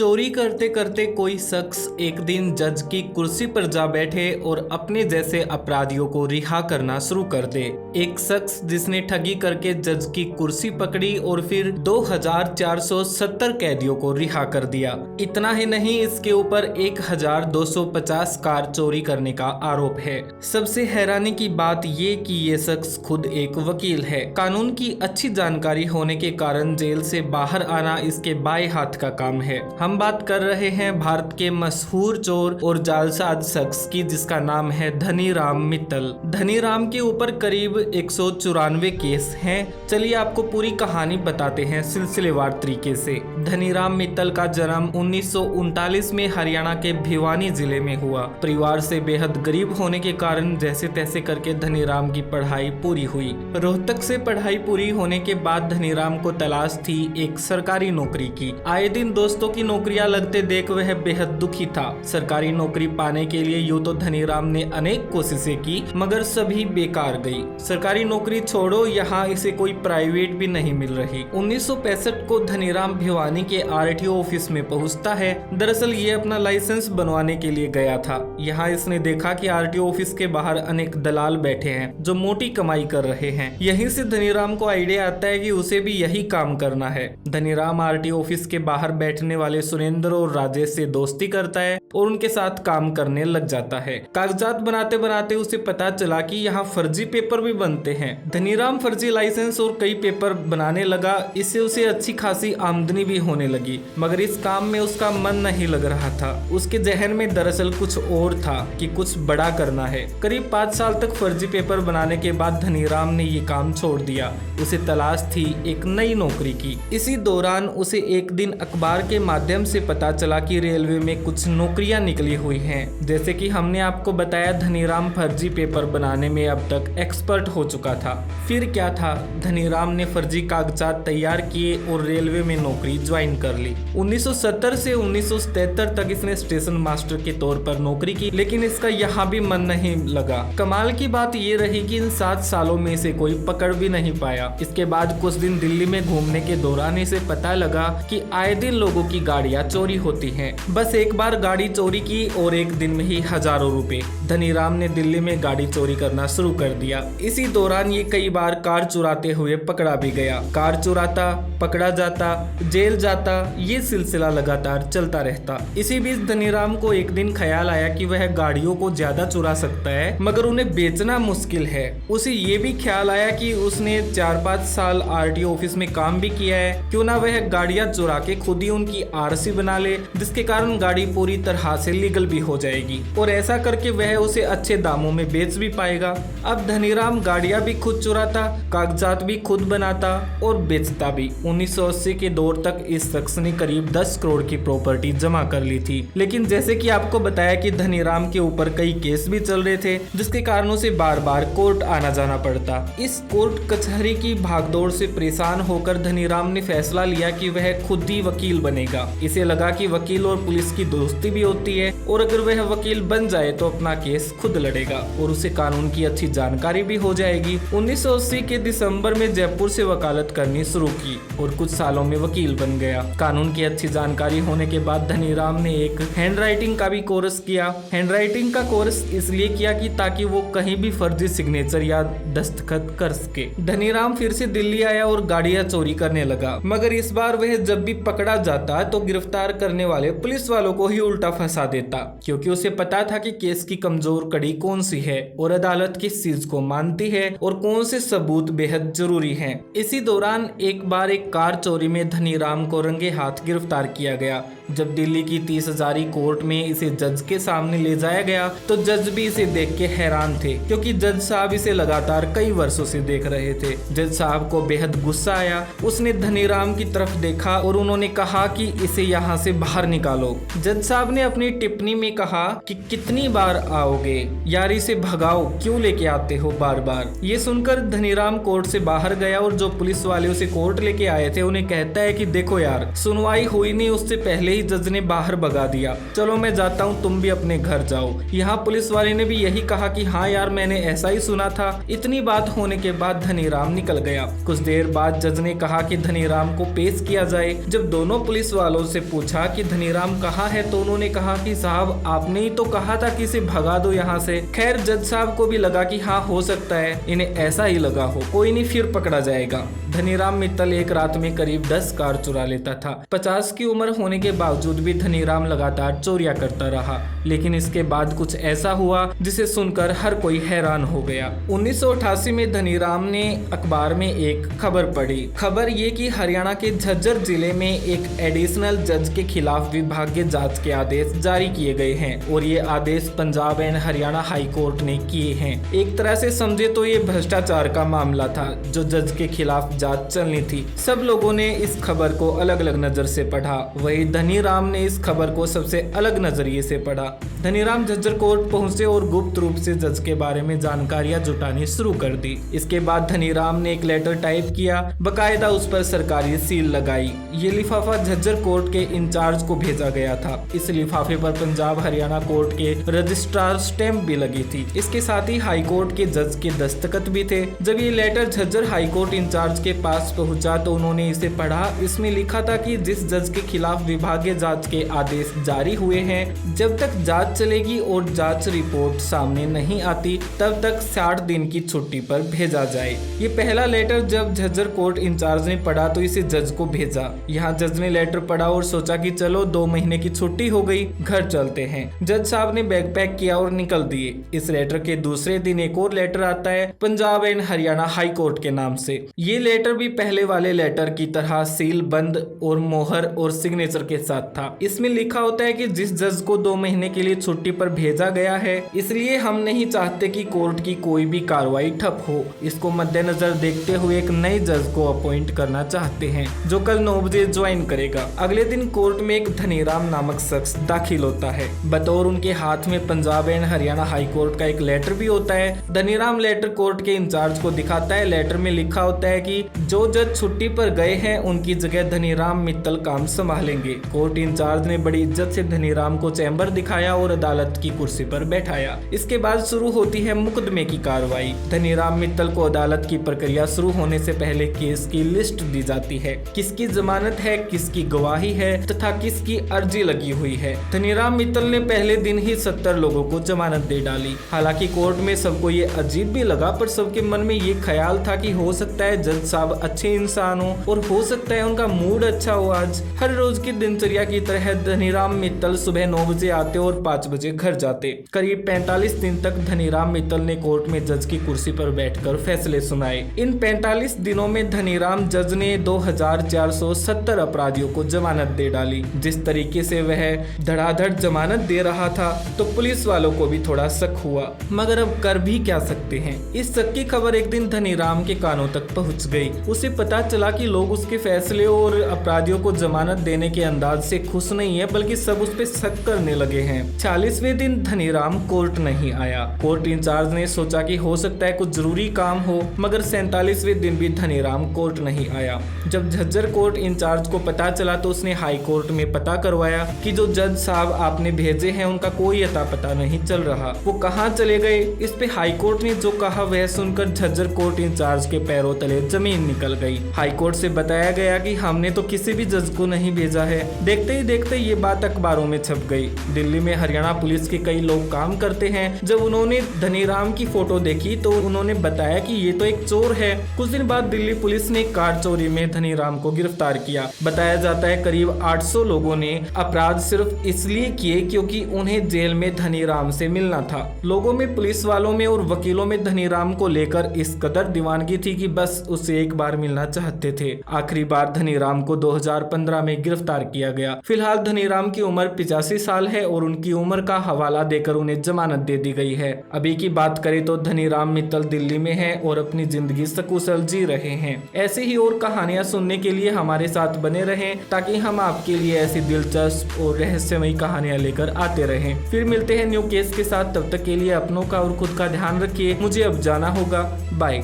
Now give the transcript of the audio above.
चोरी करते करते कोई शख्स एक दिन जज की कुर्सी पर जा बैठे और अपने जैसे अपराधियों को रिहा करना शुरू कर दे। एक शख्स जिसने ठगी करके जज की कुर्सी पकड़ी और फिर 2470 कैदियों को रिहा कर दिया। इतना ही नहीं, इसके ऊपर 1250 कार चोरी करने का आरोप है। सबसे हैरानी की बात ये कि ये शख्स खुद एक वकील है। कानून की अच्छी जानकारी होने के कारण जेल से बाहर आना इसके बाएं हाथ का काम है। हम बात कर रहे हैं भारत के मशहूर चोर और जालसाज शख्स की, जिसका नाम है धनीराम मित्तल। धनीराम के ऊपर करीब 194 केस हैं। चलिए आपको पूरी कहानी बताते हैं सिलसिलेवार तरीके से। धनीराम मित्तल का जन्म 1939 में हरियाणा के भिवानी जिले में हुआ। परिवार से बेहद गरीब होने के कारण जैसे तैसे करके धनीराम की पढ़ाई पूरी हुई। रोहतक से पढ़ाई पूरी होने के बाद धनीराम को तलाश थी एक सरकारी नौकरी की। आए दिन दोस्तों की नौकरियां लगते देख वह बेहद दुखी था। सरकारी नौकरी पाने के लिए यूं तो धनीराम ने अनेक कोशिशें की, मगर सभी बेकार गई। सरकारी नौकरी छोड़ो, यहाँ इसे कोई प्राइवेट भी नहीं मिल रही। 1965 को धनीराम भिवानी के आरटीओ ऑफिस में पहुंचता है। दरअसल ये अपना लाइसेंस बनवाने के लिए गया था। यहाँ इसने देखा कि आरटीओ ऑफिस के बाहर अनेक दलाल बैठे हैं जो मोटी कमाई कर रहे हैं। यहीं से धनीराम को आइडिया आता है कि उसे भी यही काम करना है। धनीराम आरटीओ ऑफिस के बाहर बैठने वाले सुरेंद्र और राजेश से दोस्ती करता है और उनके साथ काम करने लग जाता है। कागजात बनाते बनाते उसे पता चला कि यहाँ फर्जी पेपर भी बनते हैं। धनीराम फर्जी लाइसेंस और कई पेपर बनाने लगा। इससे उसे अच्छी खासी आमदनी भी होने लगी, मगर इस काम में उसका मन नहीं लग रहा था। उसके जहन में दरअसल कुछ और था कि कुछ बड़ा करना है। करीब 5 साल तक फर्जी पेपर बनाने के बाद धनीराम ने ये काम छोड़ दिया। उसे तलाश थी एक नई नौकरी की। इसी दौरान उसे एक दिन अखबार के माध्यम से पता चला कि रेलवे में कुछ नौकरियां निकली हुई हैं। जैसे कि हमने आपको बताया, धनीराम फर्जी पेपर बनाने में अब तक एक्सपर्ट हो चुका था। फिर क्या था, धनीराम ने फर्जी कागजात तैयार किए और रेलवे में नौकरी ज्वाइन कर ली। 1970 से 1977 तक इसने स्टेशन मास्टर के तौर पर नौकरी की, लेकिन इसका यहाँ भी मन नहीं लगा। कमाल की बात ये रही कि इन 7 सालों में इसे कोई पकड़ भी नहीं पाया। इसके बाद कुछ दिन दिल्ली में घूमने के दौरान इसे पता लगा कि आए दिन लोगों की गाड़ियां चोरी होती हैं। बस एक बार गाड़ी चोरी की और एक दिन में ही हजारों रुपए। धनीराम ने दिल्ली में गाड़ी चोरी करना शुरू कर दिया। इसी दौरान ये कई बार कार चुराते हुए पकड़ा भी गया। कार चुराता, पकड़ा जाता, जेल जाता, ये सिलसिला लगातार चलता रहता। इसी बीच धनीराम को एक दिन ख्याल आया कि वह गाड़ियों को ज्यादा चुरा सकता है, मगर उन्हें बेचना मुश्किल है। उसे ये भी ख्याल आया कि उसने 4-5 साल आरटीओ ऑफिस में काम भी किया है, क्यों ना वह गाड़ियां चुरा के खुद ही उनकी आरसी बना ले, जिसके कारण गाड़ी पूरी तरह से लीगल भी हो जाएगी और ऐसा करके वह उसे अच्छे दामों में बेच भी पाएगा। अब धनीराम गाड़ियां भी खुद चुराता, कागजात भी खुद बनाता और बेचता भी। 1980 के दौर तक इस शख्स ने करीब 10 करोड़ की प्रॉपर्टी जमा कर ली थी। लेकिन जैसे कि आपको बताया कि धनीराम के ऊपर कई केस भी चल रहे थे, जिसके कारण उसे बार बार कोर्ट आना जाना पड़ता। इस कोर्ट कचहरी की भागदौड़ से परेशान होकर धनीराम ने फैसला लिया कि वह खुद ही वकील बनेगा। इसे लगा कि वकील और पुलिस की दोस्ती भी होती है और अगर वह वकील बन जाए तो अपना केस खुद लड़ेगा और उसे कानून की अच्छी जानकारी भी हो जाएगी। 1980 के दिसंबर में जयपुर से वकालत करनी शुरू की और कुछ सालों में वकील बन गया। कानून की अच्छी जानकारी होने के बाद धनीराम ने एक हैंडराइटिंग का भी कोर्स किया। हैंडराइटिंग का कोर्स इसलिए किया कि ताकि वो कहीं भी फर्जी सिग्नेचर या दस्तखत कर सके। धनीराम फिर से दिल्ली आया और गाड़ियां चोरी करने लगा, मगर इस बार वह जब भी पकड़ा जाता तो गिरफ्तार करने वाले पुलिस वालों को ही उल्टा फंसा देता, क्योंकि उसे पता था कि केस की कमजोर कड़ी कौन सी है और अदालत किस चीज को मानती है और कौन से सबूत बेहद जरूरी हैं। इसी दौरान एक बार एक कार चोरी में धनीराम को रंगे हाथ गिरफ्तार किया गया। जब दिल्ली की 30 हजारी कोर्ट में इसे जज के सामने ले जाया गया तो जज भी इसे देख के हैरान थे, क्योंकि जज साहब इसे लगातार कई वर्षों से देख रहे थे। जज साहब को बेहद गुस्सा आया। उसने धनीराम की तरफ देखा और उन्होंने कहा कि इसे यहाँ से बाहर निकालो। जज साहब ने अपनी टिप्पणी में कहा कि कितनी बार आओगे यार, इसे भगाओ, क्यों लेके आते हो बार बार। ये सुनकर धनीराम कोर्ट से बाहर गया और जो पुलिस वाले उसे कोर्ट लेके आए थे उन्हें कहता है कि देखो यार, सुनवाई हुई नहीं, उससे पहले ही जज ने बाहर भगा दिया। चलो मैं जाता हूँ, तुम भी अपने घर जाओ। यहाँ पुलिस वाले ने भी यही कहा कि हाँ यार, मैंने ऐसा ही सुना था। इतनी बात होने के बाद धनीराम निकल गया। कुछ देर बाद जज ने कहा कि धनीराम को पेश किया जाए। जब दोनों पुलिस वालों से पूछा कि धनीराम कहाँ है, तो उन्होंने कहा कि साहब आपने ही तो कहा था कि इसे भगा दो यहाँ से। खैर जज साहब को भी लगा कि हाँ हो सकता है इन्हें ऐसा ही लगा हो, कोई नहीं फिर पकड़ा जाएगा। धनीराम मित्तल एक रात में करीब 10 कार चुरा लेता था। 50 की उम्र होने के बावजूद भी धनीराम लगातार चोरियां करता रहा, लेकिन इसके बाद कुछ ऐसा हुआ जिसे सुनकर हर कोई हैरान हो गया। 1988 में धनीराम ने अखबार में एक खबर पढ़ी। खबर ये कि हरियाणा के झज्जर जिले में एक एडिशनल जज के खिलाफ विभागीय जांच के आदेश जारी किए गए हैं और ये आदेश Punjab and Haryana high court ने किए हैं। एक तरह से समझे तो ये भ्रष्टाचार का मामला था जो जज के खिलाफ जांच चलनी थी। सब लोगों ने इस खबर को अलग अलग नजर से पढ़ा, वही धनीराम ने इस खबर को सबसे अलग नजरिए से पढ़ा। धनीराम झज्जर कोर्ट पहुंचे और गुप्त रूप से जज के बारे में जानकारियां जुटानी शुरू कर दी। इसके बाद धनीराम ने एक लेटर टाइप किया, बकायदा उस पर सरकारी सील लगाई। ये लिफाफा झज्जर कोर्ट के इंचार्ज को भेजा गया था। इस लिफाफे पर पंजाब हरियाणा कोर्ट के रजिस्ट्रार स्टैंप भी लगी थी। इसके साथ ही हाई कोर्ट के जज के दस्तखत भी थे। जब ये letter Jhajjar high court incharge के पास पहुंचा तो उन्होंने इसे पढ़ा। इसमें लिखा था कि जिस जज के खिलाफ विभागीय जांच के आदेश जारी हुए हैं, जब तक जांच चलेगी और जांच रिपोर्ट सामने नहीं आती तब तक 60 दिन की छुट्टी पर भेजा जाए। ये पहला लेटर जब झज्जर कोर्ट इंचार्ज ने पढ़ा तो इसे जज को भेजा। यहाँ जज ने लेटर पढ़ा और सोचा कि चलो 2 महीने की छुट्टी हो गई, घर चलते हैं। जज साहब ने बैग पैक किया और निकल दिए। इस लेटर के दूसरे दिन एक और लेटर आता है Punjab and Haryana high court के नाम से। ये लेटर भी पहले वाले लेटर की तरह सील बंद और मोहर और सिग्नेचर के साथ था। इसमें लिखा होता है कि जिस जज को 2 महीने के लिए छुट्टी पर भेजा गया है, इसलिए हम नहीं चाहते कि कोर्ट की कोई भी कार्रवाई ठप हो। इसको मद्देनजर देखते हुए एक नए जज को अपॉइंट करना चाहते हैं जो कल 9 बजे ज्वाइन करेगा। अगले दिन कोर्ट में एक धनीराम नामक शख्स दाखिल होता है। बतौर उनके हाथ में Punjab and Haryana high court का एक लेटर भी होता है। धनीराम लेटर कोर्ट के इंचार्ज को दिखाता है। लेटर में लिखा होता है कि जो जज छुट्टी पर गए हैं उनकी जगह धनीराम मित्तल काम संभालेंगे। कोर्ट इंचार्ज ने बड़ी इज्जत से धनीराम को चैम्बर दिखाया और अदालत की कुर्सी पर बैठाया। इसके बाद शुरू होती है मुकदमे की कार्रवाई। धनीराम मित्तल को अदालत की प्रक्रिया शुरू होने से पहले केस की लिस्ट दी जाती है, किसकी जमानत है, किसकी गवाही है तथा किसकी अर्जी लगी हुई है। धनीराम मित्तल ने पहले दिन ही 70 लोगों को जमानत दे डाली। हालांकि कोर्ट में सबको ये अजीब भी लगा, पर सबके मन में ये ख्याल था कि हो सकता है जज साहब अच्छे इंसान हो और हो सकता है उनका मूड अच्छा हो। आज हर रोज की दिनचर्या की तरह धनीराम मित्तल सुबह 9 बजे आते और 5 बजे घर जाते। करीब 45 दिन तक धनीराम मित्तल ने कोर्ट में जज की कुर्सी पर बैठकर फैसले सुनाए। इन 45 दिनों में धनीराम जज ने 2470 अपराधियों को जमानत दे डाली। जिस तरीके से वह धड़ाधड़ जमानत दे रहा था तो पुलिस वालों को भी थोड़ा शक हुआ, मगर अब कर भी क्या सकते हैं। इस शक की खबर एक दिन धनीराम के कानों तक पहुंच गई। उसे पता चला कि लोग उसके फैसले और अपराधियों को जमानत देने के अंदाज से खुश नहीं है, बल्कि सब उस पर शक करने लगे हैं। 40वें दिन धनीराम कोर्ट नहीं आया। कोर्ट इंचार्ज ने सोचा कि हो सकता है कुछ जरूरी काम हो, मगर 47वें दिन भी धनीराम कोर्ट नहीं आया। जब झज्जर कोर्ट इंचार्ज को पता चला तो उसने हाई कोर्ट में पता करवाया कि जो जज साहब आपने भेजे हैं उनका कोई अता पता नहीं चल रहा, वो कहाँ चले गए। इस पे हाई कोर्ट ने जो कहा वह सुनकर झज्जर कोर्ट इंचार्ज के पैरों तले जमीन निकल गई। हाई कोर्ट से बताया गया कि हमने तो किसी भी जज को नहीं भेजा है। देखते ही देखते ये बात अखबारों में छप गई। दिल्ली में हरियाणा पुलिस के कई लोग काम करते हैं। जब उन्होंने धनीराम की फोटो देखी तो उन्होंने बताया कि ये तो एक चोर है। कुछ दिन बाद दिल्ली पुलिस ने कार चोरी में धनीराम को गिरफ्तार किया। बताया जाता है करीब 800 लोगों ने अपराध सिर्फ इसलिए किए क्योंकि उन्हें जेल में धनीराम से मिलना था। लोगों में, पुलिस वालों में और वकीलों में धनीराम को लेकर इस कदर दीवानगी थी कि बस उसे एक बार मिलना चाहते थे। आखिरी बार धनीराम को 2015 में गिरफ्तार किया गया। फिलहाल धनीराम की उम्र 85 साल है और उनकी उम्र का हवाला देकर उन्हें जमानत दे दी गई है। अभी की बात करें तो धनीराम मित्तल दिल्ली में है और अपनी जिंदगी सकुशल जी रहे हैं। ऐसी ही और कहानियां सुनने के लिए हमारे साथ बने रहें ताकि हम आपके लिए ऐसी दिलचस्प और रहस्यमयी कहानियां लेकर आते रहें। फिर मिलते हैं न्यू केस के साथ। तब तक के लिए अपनों का और खुद का ध्यान रखिए। मुझे अब जाना होगा। बाय।